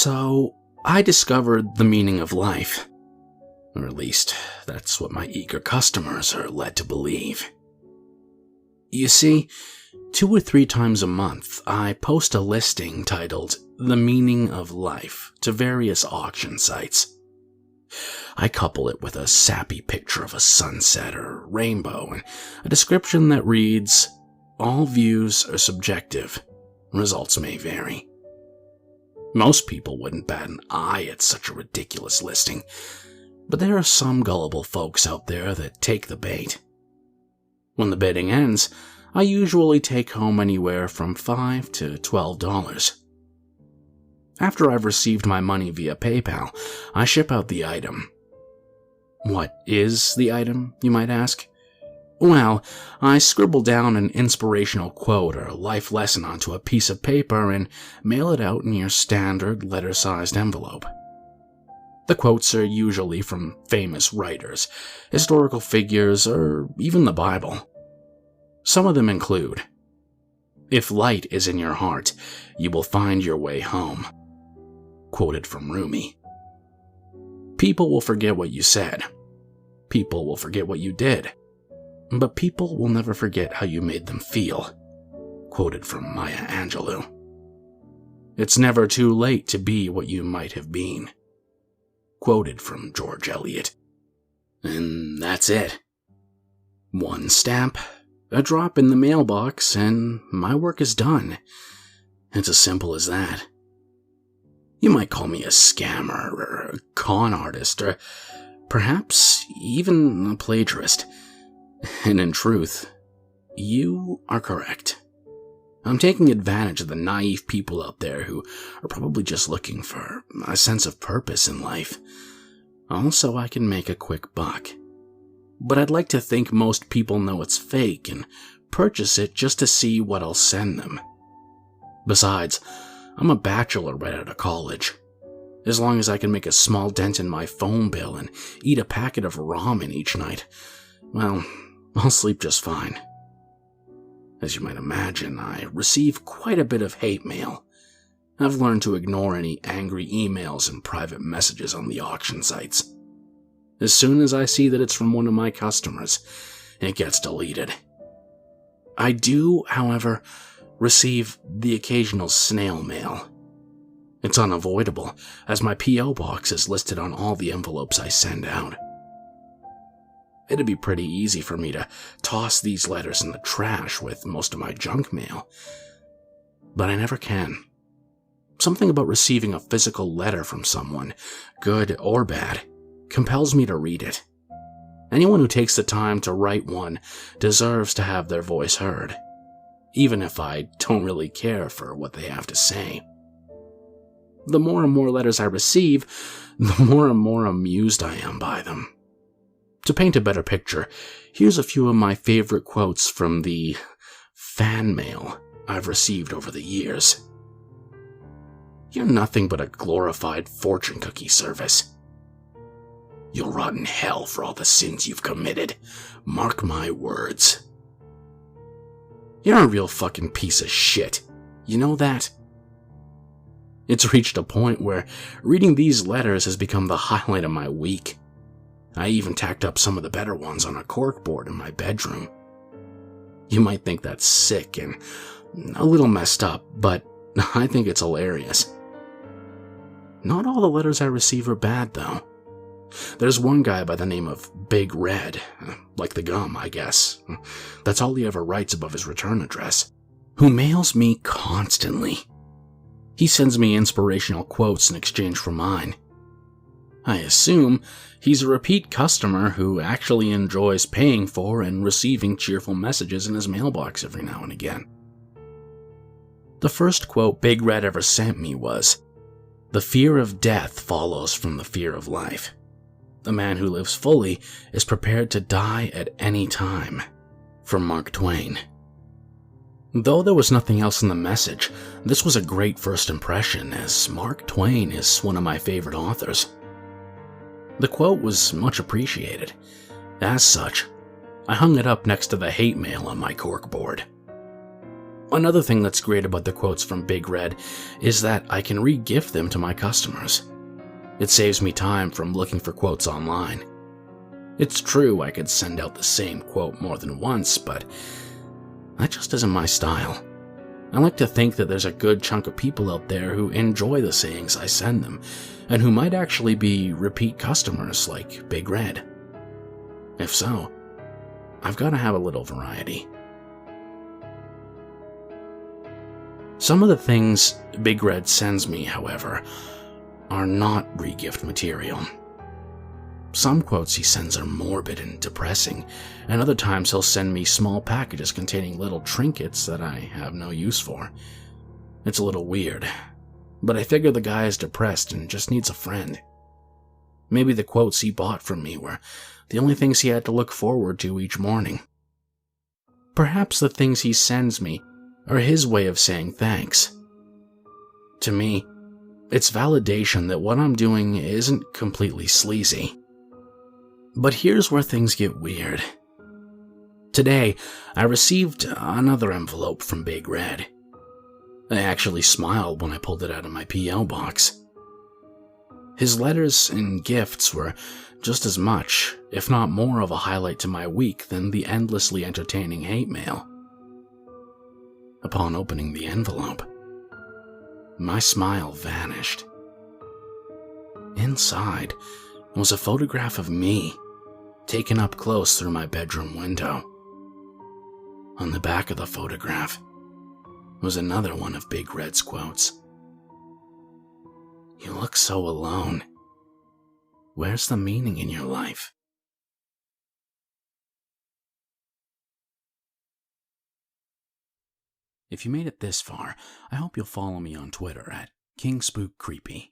So, I discovered the meaning of life. Or at least, that's what my eager customers are led to believe. You see, 2 or 3 times a month, I post a listing titled The Meaning of Life to various auction sites. I couple it with a sappy picture of a sunset or rainbow and a description that reads, "All views are subjective. Results may vary." Most people wouldn't bat an eye at such a ridiculous listing, but there are some gullible folks out there that take the bait. When the bidding ends, I usually take home anywhere from $5 to $12. After I've received my money via PayPal, I ship out the item. What is the item, you might ask? Well, I scribble down an inspirational quote or life lesson onto a piece of paper and mail it out in your standard letter-sized envelope. The quotes are usually from famous writers, historical figures, or even the Bible. Some of them include, "If light is in your heart, you will find your way home." Quoted from Rumi. "People will forget what you said. People will forget what you did. But people will never forget how you made them feel." Quoted from Maya Angelou. "It's never too late to be what you might have been." Quoted from George Eliot. And that's it. One stamp, a drop in the mailbox, and my work is done. It's as simple as that. You might call me a scammer, or a con artist, or perhaps even a plagiarist. And in truth, you are correct. I'm taking advantage of the naive people out there who are probably just looking for a sense of purpose in life. Also, I can make a quick buck. But I'd like to think most people know it's fake and purchase it just to see what I'll send them. Besides, I'm a bachelor right out of college. As long as I can make a small dent in my phone bill and eat a packet of ramen each night, well, I'll sleep just fine. As you might imagine, I receive quite a bit of hate mail. I've learned to ignore any angry emails and private messages on the auction sites. As soon as I see that it's from one of my customers, it gets deleted. I do, however, receive the occasional snail mail. It's unavoidable, as my P.O. box is listed on all the envelopes I send out. It'd be pretty easy for me to toss these letters in the trash with most of my junk mail, but I never can. Something about receiving a physical letter from someone, good or bad, compels me to read it. Anyone who takes the time to write one deserves to have their voice heard, even if I don't really care for what they have to say. The more and more letters I receive, the more and more amused I am by them. To paint a better picture, here's a few of my favorite quotes from the fan mail I've received over the years. "You're nothing but a glorified fortune cookie service. You'll rot in hell for all the sins you've committed. Mark my words. You're a real fucking piece of shit. You know that?" It's reached a point where reading these letters has become the highlight of my week. I even tacked up some of the better ones on a corkboard in my bedroom. You might think that's sick and a little messed up, but I think it's hilarious. Not all the letters I receive are bad, though. There's one guy by the name of Big Red, like the gum, I guess. That's all he ever writes above his return address, who mails me constantly. He sends me inspirational quotes in exchange for mine. I assume he's a repeat customer who actually enjoys paying for and receiving cheerful messages in his mailbox every now and again. The first quote Big Red ever sent me was, "The fear of death follows from the fear of life. The man who lives fully is prepared to die at any time." From Mark Twain. Though there was nothing else in the message, this was a great first impression, as Mark Twain is one of my favorite authors. The quote was much appreciated. As such, I hung it up next to the hate mail on my corkboard. Another thing that's great about the quotes from Big Red is that I can re-gift them to my customers. It saves me time from looking for quotes online. It's true I could send out the same quote more than once, but that just isn't my style. I like to think that there's a good chunk of people out there who enjoy the sayings I send them, and who might actually be repeat customers like Big Red. If so, I've got to have a little variety. Some of the things Big Red sends me, however, are not re-gift material. Some quotes he sends are morbid and depressing, and other times he'll send me small packages containing little trinkets that I have no use for. It's a little weird, but I figure the guy is depressed and just needs a friend. Maybe the quotes he bought from me were the only things he had to look forward to each morning. Perhaps the things he sends me are his way of saying thanks. To me, it's validation that what I'm doing isn't completely sleazy. But here's where things get weird. Today, I received another envelope from Big Red. I actually smiled when I pulled it out of my P.O. box. His letters and gifts were just as much, if not more, of a highlight to my week than the endlessly entertaining hate mail. Upon opening the envelope, my smile vanished. Inside was a photograph of me, taken up close through my bedroom window. On the back of the photograph was another one of Big Red's quotes. "You look so alone. Where's the meaning in your life?" If you made it this far, I hope you'll follow me on Twitter at KingSpookCreepy.